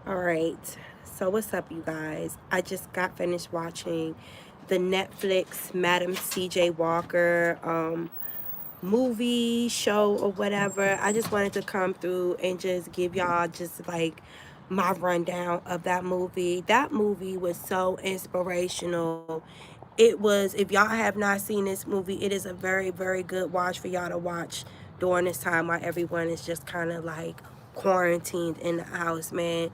All right. So what's up, you guys? I just got finished watching the Netflix Madam C.J. Walker movie show or whatever. I just wanted to come through and just give y'all just like my rundown of that movie. That movie was so inspirational. It was, if y'all have not seen this movie, it is a very, very good watch for y'all to watch during this time while everyone is just kind of like quarantined in the house, man.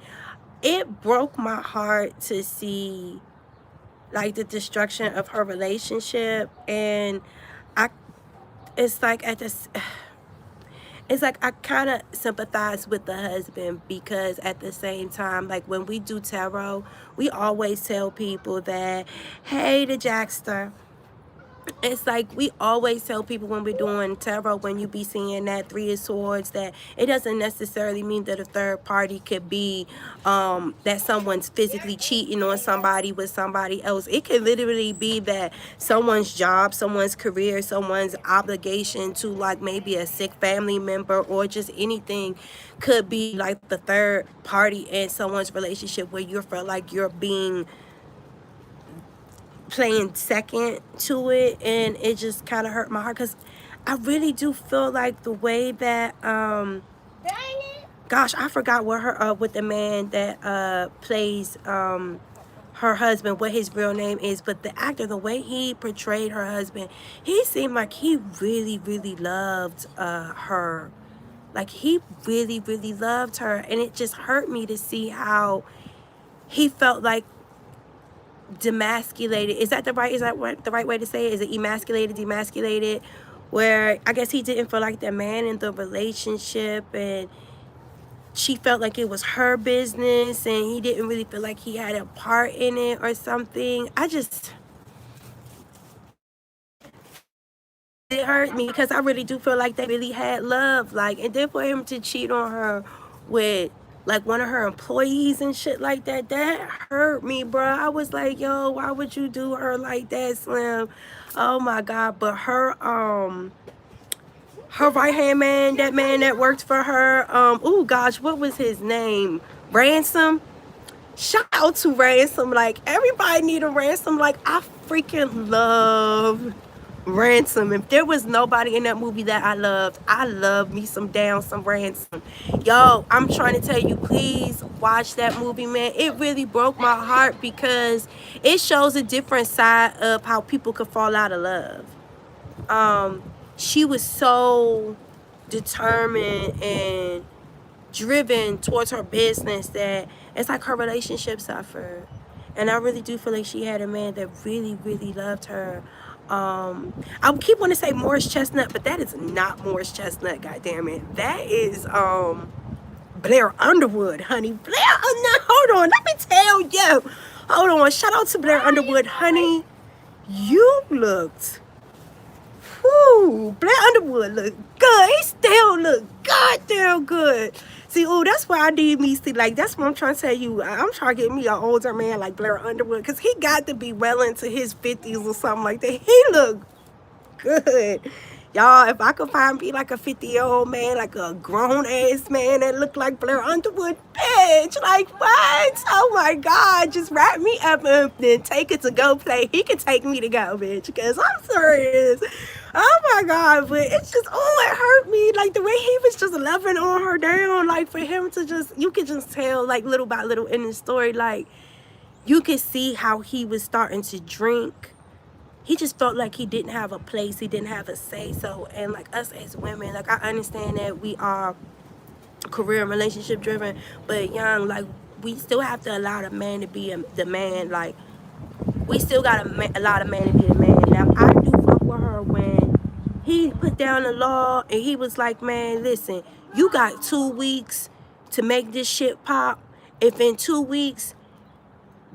It broke my heart to see like the destruction of her relationship, and I it's like at this it's like I kind of sympathize with the husband, because at the same time, like when we do tarot, we always tell people that, hey, the Jackster, it's like we always tell people when we're doing tarot, when you be seeing that Three of Swords, that it doesn't necessarily mean that a third party could be that someone's physically cheating on somebody with somebody else. It could literally be that someone's job, someone's career, someone's obligation to like maybe a sick family member or just anything could be like the third party in someone's relationship, where you feel like you're being playing second to it, and it just kind of hurt my heart, because I really do feel like the way that gosh, I forgot what her what the man that plays her husband, what his real name is, but the actor, the way he portrayed her husband, he seemed like he really, really loved her. Like he really, really loved her, and it just hurt me to see how he felt like demasculated. Is that the right? Is that what the right way to say it? Is it emasculated, demasculated? Where I guess he didn't feel like the man in the relationship, and she felt like it was her business, and he didn't really feel like he had a part in it or something. It hurt me, because I really do feel like they really had love. Like, and then for him to cheat on her with like one of her employees and shit like that, that hurt me, bro. I was like, yo, why would you do her like that, Slim? Oh my God. But her right hand man, that man that worked for her, oh gosh, what was his name? Ransom. Shout out to Ransom. Like, everybody need a Ransom. Like, I freaking love Ransom. If there was nobody in that movie that I love me some down some Ransom. Yo, I'm trying to tell you, please watch that movie, man. It really broke my heart, because it shows a different side of how people could fall out of love. She was so determined and driven towards her business that it's like her relationship suffered. And I really do feel like she had a man that really, really loved her. I keep wanting to say Morris Chestnut, but that is not Morris Chestnut, god damn it. That is Blair Underwood, honey. Blair, no, hold on, let me tell you. Hold on, shout out to Blair Underwood, honey. You looked, whoo, Blair Underwood looked good. He still look goddamn good. See, oh, that's why I need me. See, like, that's what I'm trying to tell you. I'm trying to get me an older man like Blair Underwood, because he got to be well into his 50s or something like that. He look good. Y'all, if I could find me like a 50-year-old man, like a grown-ass man that looked like Blair Underwood, bitch, like, what? Oh, my God, just wrap me up and then take it to go play. He can take me to go, bitch, because I'm serious. Oh, my God, but it's just, oh, it hurt me. Like, the way he was just loving on her down, like, for him to just, you could just tell, like, little by little in the story, like, you could see how he was starting to drink. He just felt like he didn't have a place, he didn't have a say. So, and like us as women, like I understand that we are career and relationship driven, but young, like we still have to allow the man to be the man. Like we still got to allow the man to be the man. Now I do fuck with her when he put down the law and he was like, man, listen, you got 2 weeks to make this shit pop. If in 2 weeks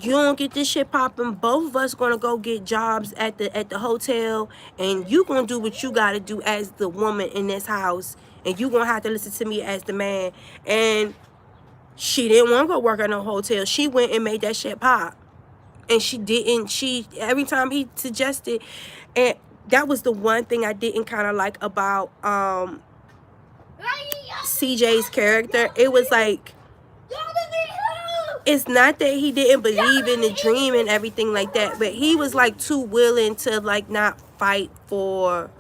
you don't get this shit popping, both of us gonna go get jobs at the hotel, and you gonna do what you gotta do as the woman in this house, and you gonna have to listen to me as the man. And she didn't want to go work at no hotel. She went and made that shit pop, and she didn't. She, every time he suggested, and that was the one thing I didn't kind of like about CJ's character. It was like it's not that he didn't believe in the dream and everything like that, but he was like too willing to like not fight for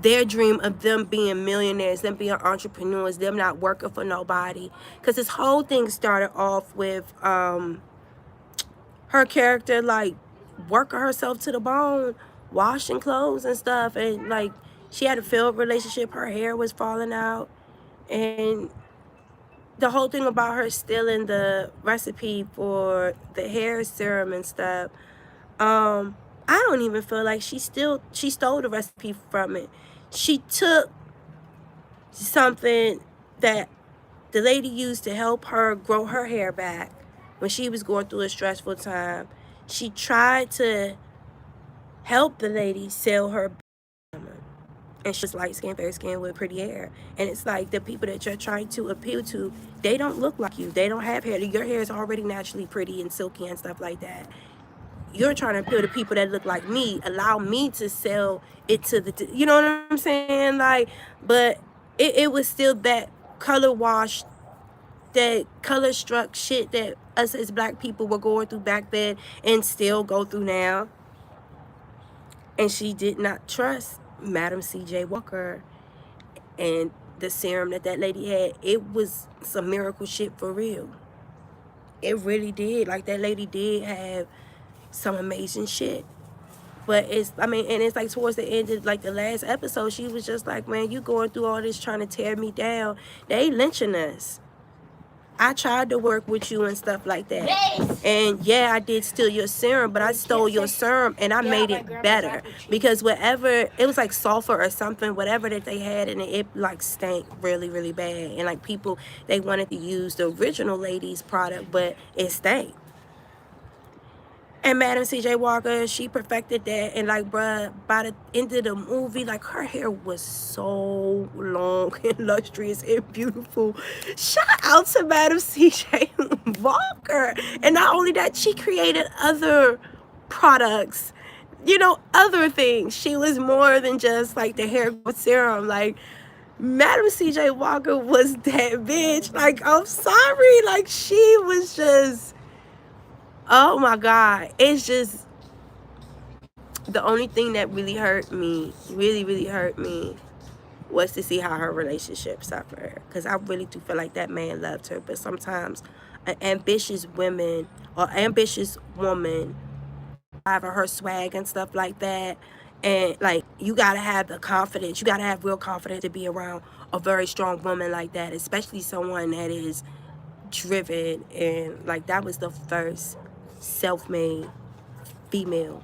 their dream of them being millionaires, them being entrepreneurs, them not working for nobody. Because this whole thing started off with her character like working herself to the bone, washing clothes and stuff, and like she had a failed relationship, her hair was falling out, and the whole thing about her stealing the recipe for the hair serum and stuff, I don't even feel like she stole the recipe from it. She took something that the lady used to help her grow her hair back when she was going through a stressful time. She tried to help the lady sell her, and she was light skin, fair skin with pretty hair. And it's like the people that you're trying to appeal to, they don't look like you. They don't have hair. Your hair is already naturally pretty and silky and stuff like that. You're trying to appeal to people that look like me. Allow me to sell it to the, you know what I'm saying? Like, but it was still that color wash, that color struck shit that us as black people were going through back then and still go through now. And she did not trust Madam C.J. Walker and the serum that lady had. It was some miracle shit for real. It really did. Like, that lady did have some amazing shit. But it's, I mean, and it's like towards the end of like the last episode, she was just like, man, you going through all this trying to tear me down. They lynching us. I tried to work with you and stuff like that. And yeah, I did steal your serum, but I stole your serum and I made it better. Because whatever, it was like sulfur or something, whatever that they had, and it like stank really, really bad. And like people, they wanted to use the original lady's product, but it stank. And Madam C.J. Walker, she perfected that. And like, bruh, by the end of the movie, like, her hair was so long and lustrous and beautiful. Shout out to Madam C.J. Walker. And not only that, she created other products, you know, other things. She was more than just like the hair growth serum. Like, Madam C.J. Walker was that bitch. Like, I'm sorry. Like, she was just... oh my God, it's just the only thing that really hurt me, really hurt me, was to see how her relationship suffered. Because I really do feel like that man loved her. But sometimes an ambitious woman or ambitious woman, having her swag and stuff like that, and like, you gotta have the confidence, you gotta have real confidence to be around a very strong woman like that, especially someone that is driven. And like, that was the first self-made female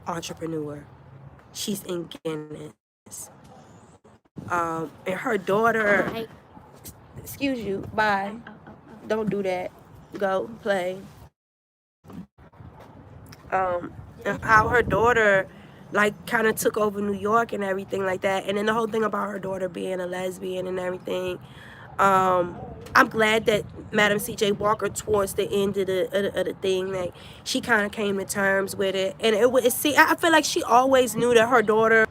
entrepreneur. She's in Guinness. And her daughter, excuse you, bye. Don't do that. Go play. And how her daughter like kind of took over New York and everything like that. And then the whole thing about her daughter being a lesbian and everything. I'm glad that Madam C.J. Walker, towards the end of the thing, like, she kind of came to terms with it. And see, I feel like she always knew that her daughter,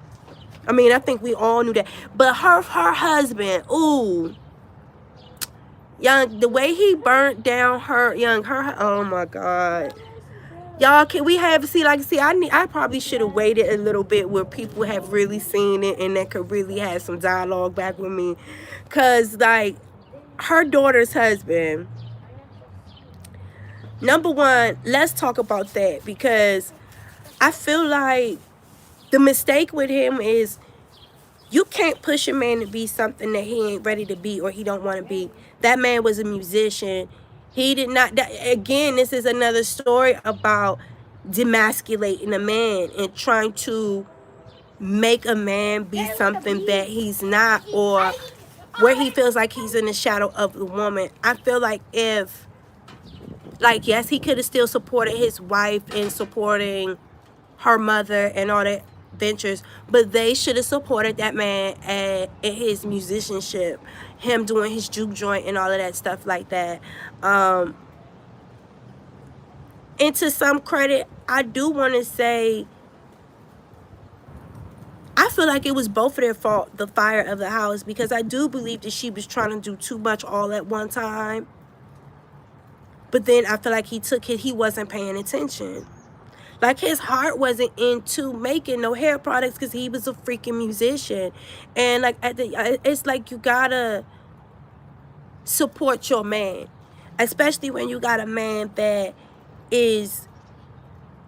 I mean, I think we all knew that, but her husband, ooh, young, the way he burnt down her, oh my God. Y'all, can we have, I probably should have waited a little bit where people have really seen it and that could really have some dialogue back with me. Because, like, her daughter's husband, number one, let's talk about that. Because I feel like the mistake with him is you can't push a man to be something that he ain't ready to be or he don't want to be. That man was a musician. He did not, again, this is another story about demasculating a man and trying to make a man be something that he's not, or where he feels like he's in the shadow of the woman. I feel like if, like, yes, he could have still supported his wife in supporting her mother and all that ventures, but they should have supported that man in his musicianship, him doing his juke joint and all of that stuff like that. And to some credit, I do want to say, I feel like it was both of their fault, the fire of the house, because I do believe that she was trying to do too much all at one time. But then I feel like he wasn't paying attention. Like his heart wasn't into making no hair products because he was a freaking musician. And like it's like you gotta support your man, especially when you got a man that is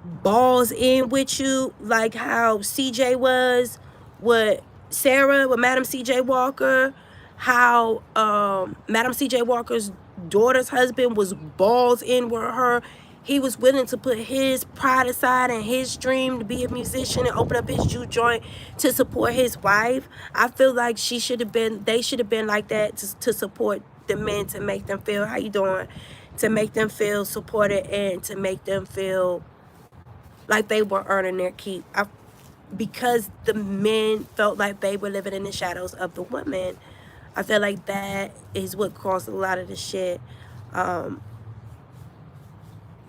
balls in with you, like how CJ was with Sarah, with Madam CJ Walker, how Madam CJ Walker's daughter's husband was balls in with her. He was willing to put his pride aside and his dream to be a musician and open up his juke joint to support his wife. I feel like they should have been like that to support the men, to make them feel, how you doing? To make them feel supported and to make them feel like they were earning their keep. Because the men felt like they were living in the shadows of the women. I feel like that is what caused a lot of the shit.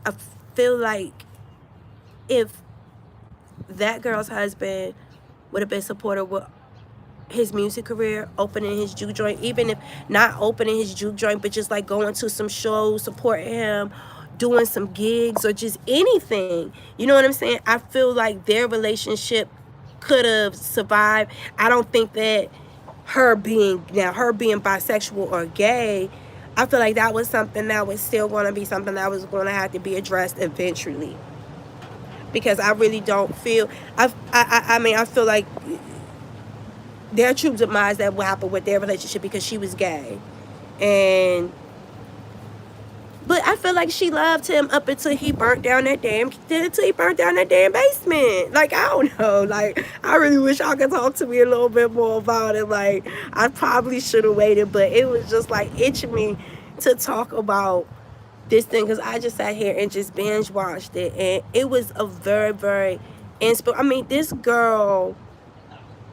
I feel like if that girl's husband would have been supportive with his music career, opening his juke joint, even if not opening his juke joint, but just like going to some shows, supporting him, doing some gigs, or just anything, you know what I'm saying? I feel like their relationship could have survived. I don't think that her being bisexual or gay, I feel like that was something that was still going to be something that was going to have to be addressed eventually, because I really don't feel, I mean, I feel like there are true demise that will happen with their relationship because she was gay. But I feel like she loved him up until he burnt down that damn basement. Like, I don't know. Like, I really wish y'all could talk to me a little bit more about it. Like, I probably should have waited, but it was just like itching me to talk about this thing, because I just sat here and just binge watched it, and it was a very, very I mean, this girl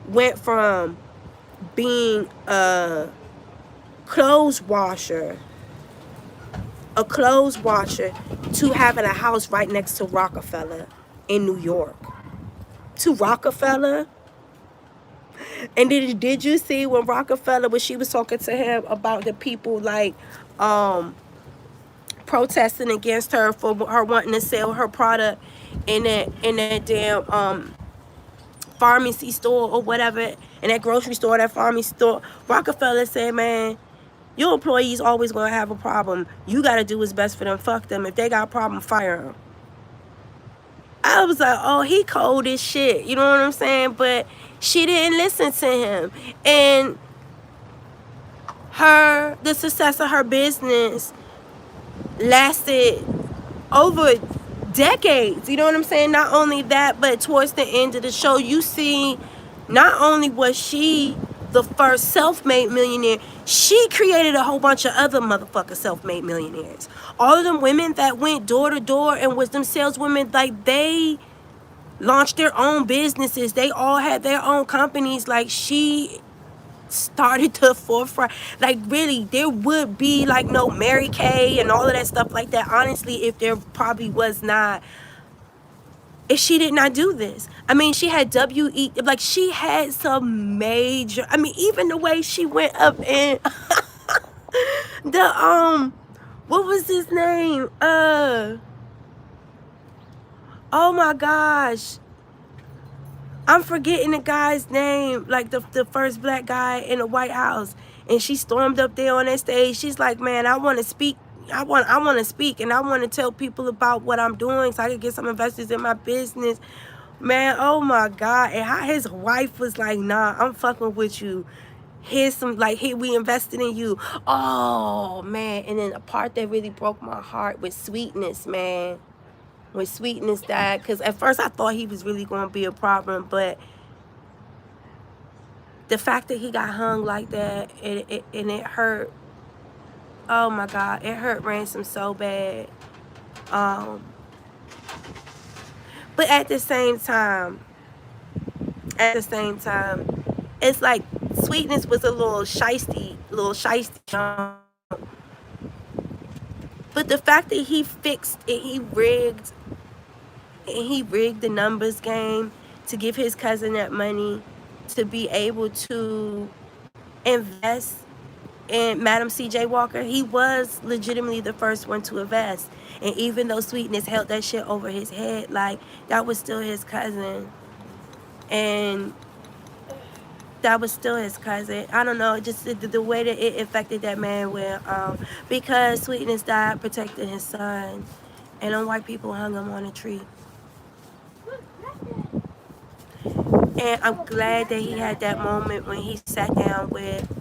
went from being a clothes washer to having a house right next to Rockefeller in New York. To Rockefeller. And did you see when she was talking to him about the people like protesting against her for her wanting to sell her product in that damn pharmacy store or whatever, in that grocery store, that pharmacy store? Rockefeller said, man, your employees always gonna have a problem. You gotta do what's best for them. Fuck them. If they got a problem, fire them. I was like, oh, he cold as shit. You know what I'm saying? But she didn't listen to him. And the success of her business lasted over decades. You know what I'm saying? Not only that, but towards the end of the show, you see, not only was she the first self-made millionaire, she created a whole bunch of other motherfucking self-made millionaires. All of them women that went door to door and was them saleswomen, like, they launched their own businesses. They all had their own companies. Like, she started to forefront. Like, really, there would be like no Mary Kay and all of that stuff like that, honestly, if there probably was not, if she did not do this. I mean, she had like, she had some major, I mean, even the way she went up in the what was his name? Oh my gosh, I'm forgetting the guy's name, like the first black guy in the White House. And she stormed up there on that stage. She's like, man, I want to speak. I want to speak, and I want to tell people about what I'm doing so I can get some investors in my business. Man, oh my God. And how his wife was like, nah, I'm fucking with you. Here's some, like, here, we invested in you. Oh, man. And then the part that really broke my heart was Sweetness, man. When Sweetness died, because at first I thought he was really going to be a problem, but the fact that he got hung like that, and it hurt. Oh my God, it hurt Ransom so bad. But at the same time, it's like Sweetness was a little shiesty. But the fact that he fixed it, he rigged the numbers game to give his cousin that money to be able to invest and Madam C.J. Walker, he was legitimately the first one to invest. And even though Sweetness held that shit over his head, like, that was still his cousin. And that was still his cousin. I don't know, just the way that it affected that man because Sweetness died protecting his son. And them white people hung him on a tree. And I'm glad that he had that moment when he sat down with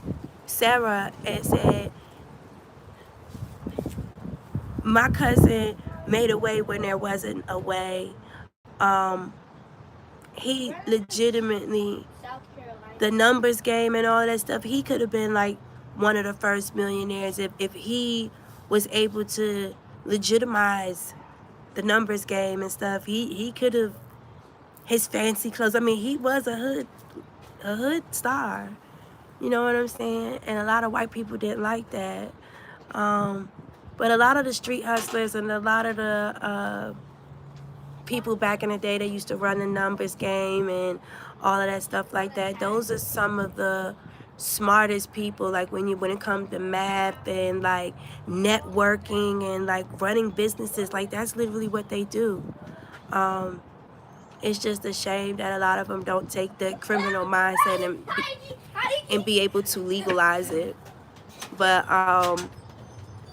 Sarah and said, my cousin made a way when there wasn't a way. He legitimately, the numbers game and all that stuff, he could have been like one of the first millionaires if he was able to legitimize the numbers game and stuff. He could have, his fancy clothes, I mean, he was a hood star. You know what I'm saying? And a lot of white people didn't like that. But a lot of the street hustlers and a lot of the people back in the day that used to run the numbers game and all of that stuff like that, those are some of the smartest people, like when it comes to math and like networking and like running businesses, like that's literally what they do. It's just a shame that a lot of them don't take the criminal mindset and be able to legalize it. But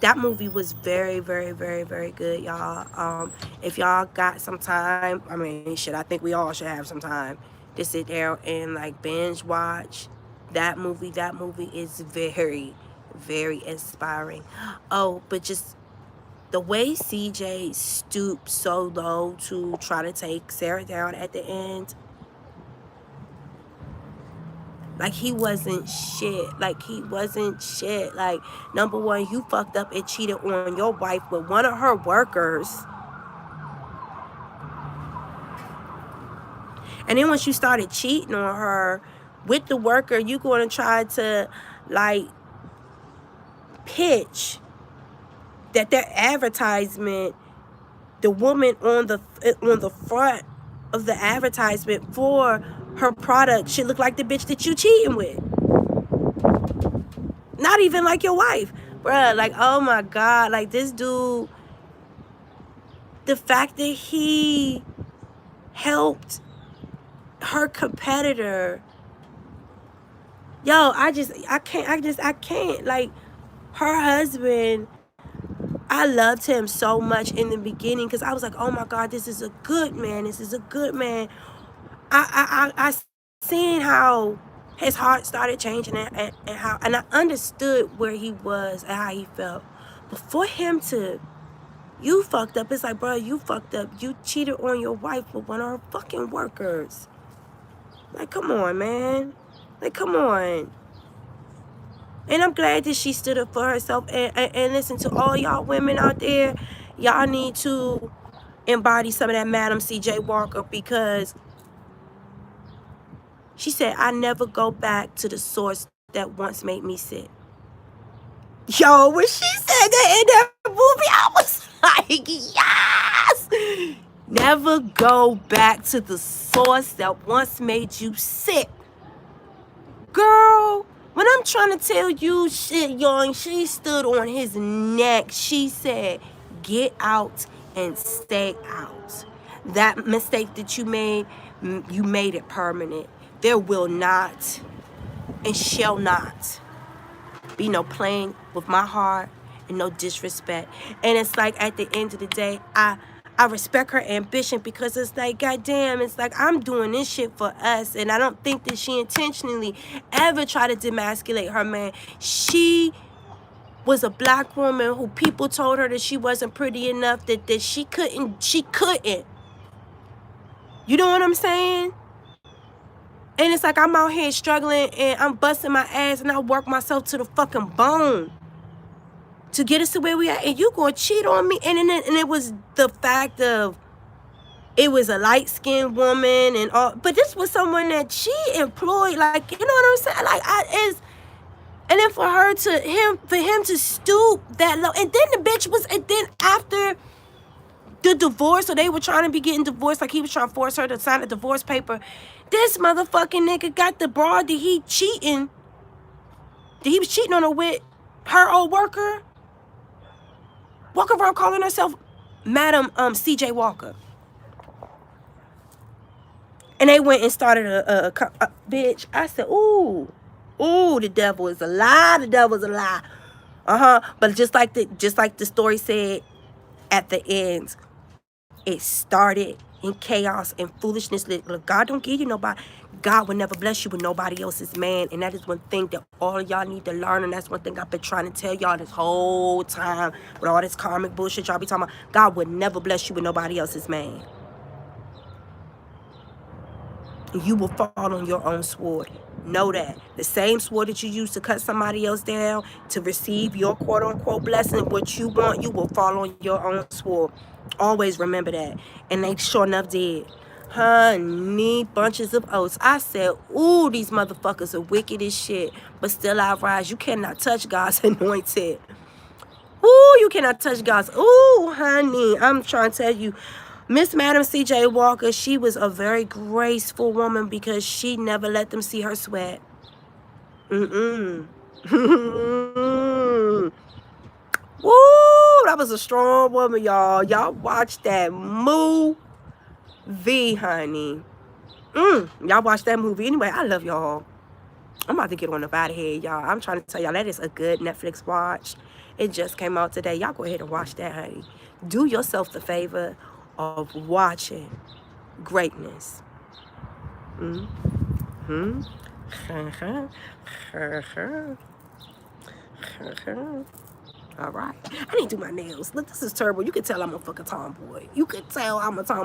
that movie was very, very, very, very good, y'all. If y'all got some time, I mean, shit, I think we all should have some time to sit down and like binge watch that movie. That movie is very, very inspiring. Oh, but just the way CJ stooped so low to try to take Sarah down at the end, like he wasn't shit. Like he wasn't shit. Like, number one, you fucked up and cheated on your wife with one of her workers. And then once you started cheating on her with the worker, you going to try to like pitch that advertisement, the woman on the front of the advertisement for her product should look like the bitch that you cheating with. Not even like your wife. Bruh, like, oh my God. Like, this dude, the fact that he helped her competitor, yo, I can't. Like, her husband, I loved him so much in the beginning because I was like, oh my God, this is a good man. This is a good man. I seen how his heart started changing and I understood where he was and how he felt. But for him to, you fucked up. It's like, bro, you fucked up. You cheated on your wife with one of her fucking workers. Like, come on, man. Like, come on. And I'm glad that she stood up for herself. And listen, to all y'all women out there, y'all need to embody some of that Madam C.J. Walker, because she said, I never go back to the source that once made me sick. Yo, when she said that in that movie, I was like, yes! Never go back to the source that once made you sick. Girl, when I'm trying to tell you shit, young, she stood on his neck. She said, get out and stay out. That mistake that you made it permanent. There will not and shall not be no playing with my heart and no disrespect. And it's like, at the end of the day, I respect her ambition, because it's like, goddamn, it's like, I'm doing this shit for us. And I don't think that she intentionally ever tried to demasculate her man. She was a black woman who people told her that she wasn't pretty enough, that she couldn't. You know what I'm saying? And it's like, I'm out here struggling and I'm busting my ass and I work myself to the fucking bone to get us to where we are. And you gonna cheat on me? And it was the fact of, it was a light-skinned woman and all, but this was someone that she employed, like, you know what I'm saying? Like, and then for him to stoop that low, and then the bitch was, and then after the divorce, so they were trying to be getting divorced, like he was trying to force her to sign a divorce paper. This motherfucking nigga got the broad that he cheating that he was cheating on her with her old worker. Walk around calling herself Madam CJ Walker. And they went and started a bitch. I said, ooh, the devil is a lie. The devil's a lie. But just like the story said at the end, it started in chaos and foolishness. Look, God don't give you nobody. God will never bless you with nobody else's man. And that is one thing that all of y'all need to learn. And that's one thing I've been trying to tell y'all this whole time with all this karmic bullshit y'all be talking about. God would never bless you with nobody else's man. You will fall on your own sword. Know that. The same sword that you use to cut somebody else down to receive your quote-unquote blessing, what you want, you will fall on your own sword. Always remember that. And they sure enough did. Honey, bunches of oats. I said, ooh, these motherfuckers are wicked as shit. But still I rise. You cannot touch God's anointed. Ooh, you cannot touch God's. Ooh, honey, I'm trying to tell you. Miss Madam CJ Walker, she was a very graceful woman because she never let them see her sweat. Woo, that was a strong woman, y'all. Y'all watch that movie, honey. Y'all watch that movie. Anyway, I love y'all. I'm about to get on up out of here, y'all. I'm trying to tell y'all that is a good Netflix watch. It just came out today. Y'all go ahead and watch that, honey. Do yourself the favor of watching greatness. All right. I need to do my nails. Look, this is terrible. You can tell I'm a fucking tomboy. You can tell I'm a tomboy.